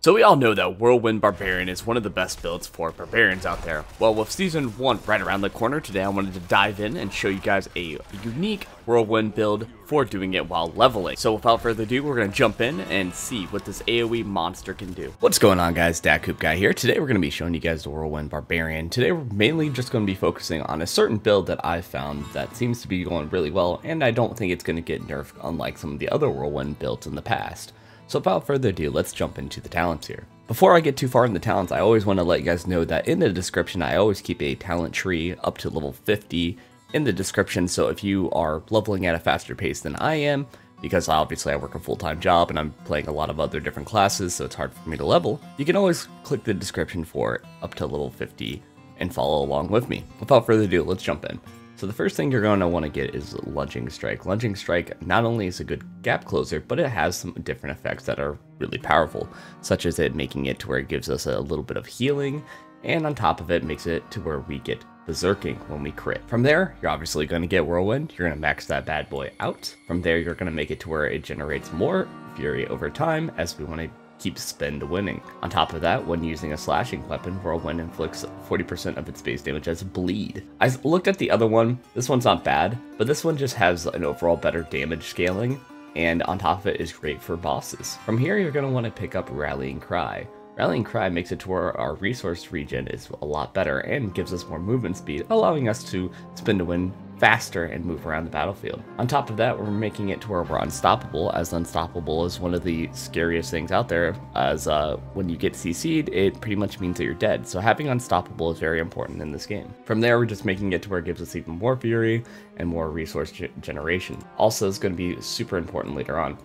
So we all know that Whirlwind Barbarian is one of the best builds for barbarians out there. Well, with Season 1 right around the corner, today I wanted to dive in and show you guys a unique Whirlwind build for doing it while leveling. So without further ado, we're going to jump in and see what this AoE monster can do. What's going on, guys? Datcoopguy here. Today we're going to be showing you guys the Whirlwind Barbarian. Today we're mainly just going to be focusing on a certain build that I found that seems to be going really well, and I don't think it's going to get nerfed unlike some of the other Whirlwind builds in the past. So without further ado, let's jump into the talents here. Before I get too far in the talents, I always want to let you guys know that in the description, I always keep a talent tree up to level 50 in the description. So if you are leveling at a faster pace than I am, because obviously I work a full-time job and I'm playing a lot of other different classes, so it's hard for me to level, you can always click the description for up to level 50 and follow along with me. Without further ado, let's jump in. So the first thing you're going to want to get is Lunging Strike. Lunging Strike not only is a good gap closer, but it has some different effects that are really powerful, such as it making it to where it gives us a little bit of healing, and on top of it makes it to where we get Berserking when we crit. From there, you're obviously going to get Whirlwind. You're going to max that bad boy out. From there, you're going to make it to where it generates more Fury over time as we want to keep spend winning. On top of that, when using a slashing weapon, Whirlwind inflicts 40% of its base damage as bleed. I looked at the other one. This one's not bad, but this one just has an overall better damage scaling, and on top of it is great for bosses. From here, you're going to want to pick up Rallying Cry. Rallying Cry makes it to where our resource regen is a lot better and gives us more movement speed, allowing us to spin to win faster and move around the battlefield. On top of that, we're making it to where we're unstoppable, as unstoppable is one of the scariest things out there, as when you get CC'd, it pretty much means that you're dead. So having unstoppable is very important in this game. From there, we're just making it to where it gives us even more fury and more resource generation. Also, is going to be super important later on.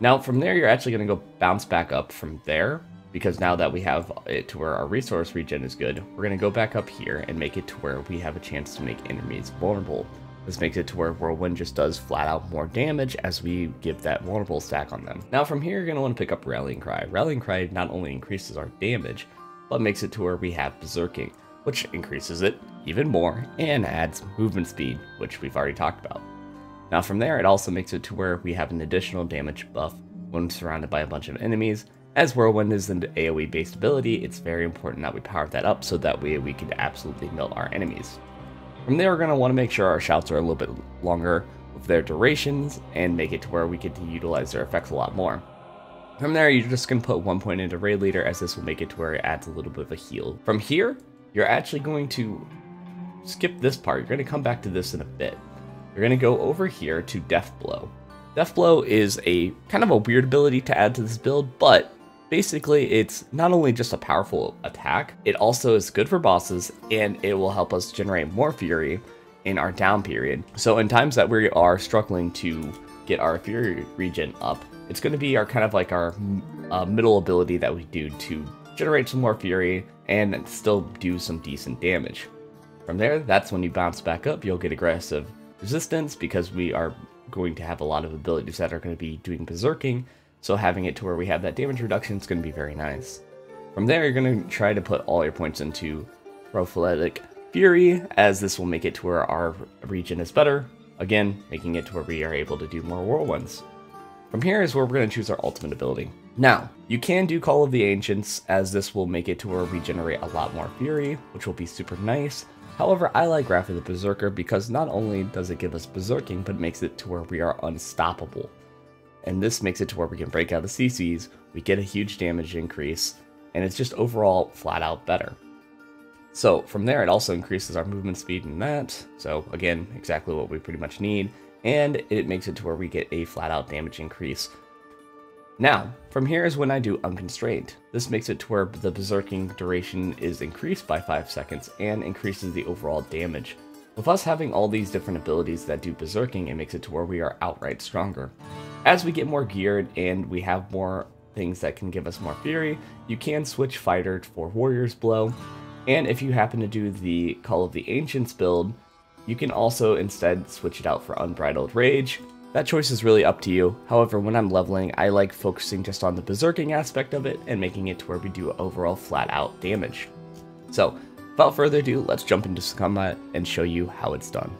Now, from there, you're actually going to go bounce back up from there, because now that we have it to where our resource regen is good, we're going to go back up here and make it to where we have a chance to make enemies vulnerable. This makes it to where Whirlwind just does flat out more damage as we give that vulnerable stack on them. Now from here, you're going to want to pick up Rallying Cry. Rallying Cry not only increases our damage, but makes it to where we have Berserking, which increases it even more and adds movement speed, which we've already talked about. Now from there, it also makes it to where we have an additional damage buff when surrounded by a bunch of enemies. As Whirlwind is an AoE based ability, it's very important that we power that up so that way we can absolutely melt our enemies. From there, we're going to want to make sure our shouts are a little bit longer with their durations and make it to where we get to utilize their effects a lot more. From there, you're just going to put 1 point into Raid Leader, as this will make it to where it adds a little bit of a heal. From here, you're actually going to skip this part. You're going to come back to this in a bit. You're going to go over here to Death Blow. Death Blow is a kind of a weird ability to add to this build, but basically, it's not only just a powerful attack, it also is good for bosses, and it will help us generate more fury in our down period. So in times that we are struggling to get our fury regen up, it's going to be our kind of like our middle ability that we do to generate some more fury and still do some decent damage. From there, that's when you bounce back up. You'll get aggressive resistance because we are going to have a lot of abilities that are going to be doing berserking. So having it to where we have that damage reduction is going to be very nice. From there, you're going to try to put all your points into Prophylatic Fury, as this will make it to where our regen is better. Again, making it to where we are able to do more whirlwinds. From here is where we're going to choose our ultimate ability. Now, you can do Call of the Ancients, as this will make it to where we generate a lot more fury, which will be super nice. However, I like Wrath of the Berserker because not only does it give us berserking, but it makes it to where we are unstoppable. And this makes it to where we can break out the CCs, we get a huge damage increase, and it's just overall flat out better. So from there, it also increases our movement speed in that. So again, exactly what we pretty much need. And it makes it to where we get a flat out damage increase. Now, from here is when I do Unconstrained. This makes it to where the berserking duration is increased by 5 seconds and increases the overall damage. With us having all these different abilities that do berserking, it makes it to where we are outright stronger. As we get more geared and we have more things that can give us more fury, you can switch fighter for Warrior's Blow. And if you happen to do the Call of the Ancients build, you can also instead switch it out for Unbridled Rage. That choice is really up to you. However, when I'm leveling, I like focusing just on the berserking aspect of it and making it to where we do overall flat out damage. So, without further ado, let's jump into some combat and show you how it's done.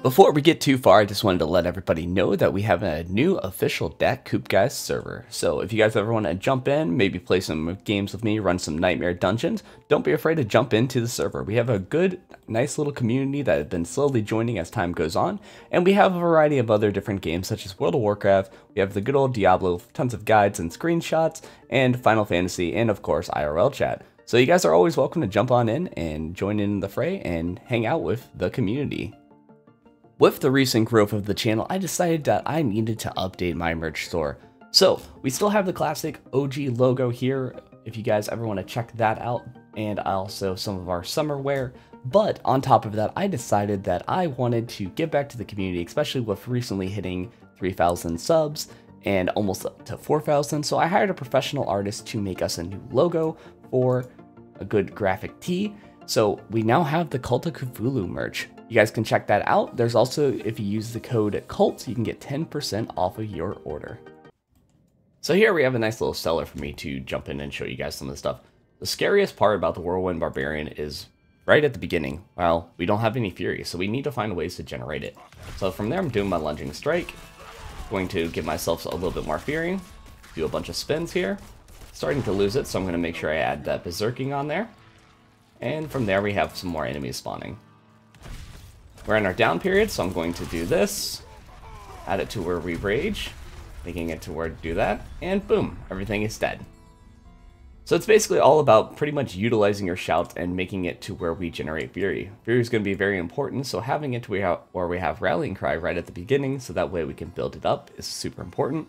Before we get too far, I just wanted to let everybody know that we have a new official Datcoopguy server. So if you guys ever want to jump in, maybe play some games with me, run some nightmare dungeons, don't be afraid to jump into the server. We have a good, nice little community that has been slowly joining as time goes on, and we have a variety of other different games such as World of Warcraft, we have the good old Diablo, tons of guides and screenshots, and Final Fantasy, and of course IRL chat. So you guys are always welcome to jump on in and join in the fray and hang out with the community. With the recent growth of the channel, I decided that I needed to update my merch store. So, we still have the classic OG logo here, if you guys ever want to check that out, and also some of our summer wear. But on top of that, I decided that I wanted to give back to the community, especially with recently hitting 3,000 subs and almost up to 4,000. So I hired a professional artist to make us a new logo for a good graphic tee. So we now have the Cult of Cthulhu merch. You guys can check that out. There's also, if you use the code CULT, you can get 10% off of your order. So here we have a nice little seller for me to jump in and show you guys some of the stuff. The scariest part about the Whirlwind Barbarian is right at the beginning. Well, we don't have any fury, so we need to find ways to generate it. So from there, I'm doing my lunging strike. Going to give myself a little bit more fury. Do a bunch of spins here. Starting to lose it, so I'm going to make sure I add that Berserking on there. And from there, we have some more enemies spawning. We're in our down period, so I'm going to do this, add it to where we rage, making it to where to do that, and boom, everything is dead. So it's basically all about pretty much utilizing your shout and making it to where we generate fury. Fury is going to be very important, so having it to where we have rallying cry right at the beginning, so that way we can build it up, is super important.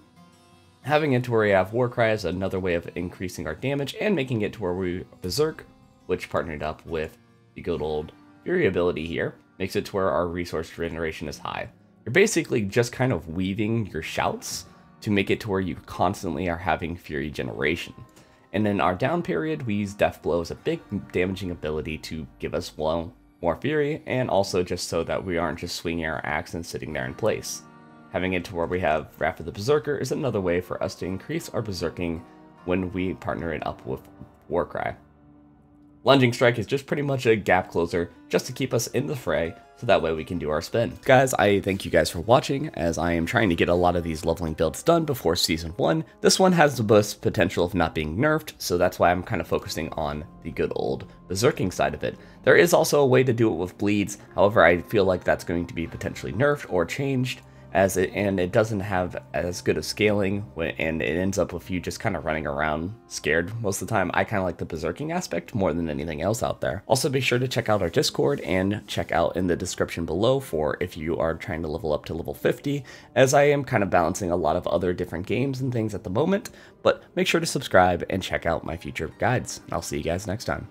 Having it to where we have war cry is another way of increasing our damage, and making it to where we berserk, which partnered up with the good old fury ability here, makes it to where our resource generation is high. You're basically just kind of weaving your shouts to make it to where you constantly are having fury generation. And in our down period, we use Death Blow as a big damaging ability to give us more fury, and also just so that we aren't just swinging our axe and sitting there in place. Having it to where we have Wrath of the Berserker is another way for us to increase our berserking when we partner it up with Warcry. Lunging Strike is just pretty much a gap closer just to keep us in the fray, so that way we can do our spin. Guys, I thank you guys for watching, as I am trying to get a lot of these leveling builds done before Season 1. This one has the most potential of not being nerfed, so that's why I'm kind of focusing on the good old berserking side of it. There is also a way to do it with bleeds, however I feel like that's going to be potentially nerfed or changed, and it doesn't have as good of scaling, and it ends up with you just kind of running around scared most of the time. I kind of like the berserking aspect more than anything else out there. Also, be sure to check out our Discord and check out in the description below for if you are trying to level up to level 50, as I am kind of balancing a lot of other different games and things at the moment. But make sure to subscribe and check out my future guides. I'll see you guys next time.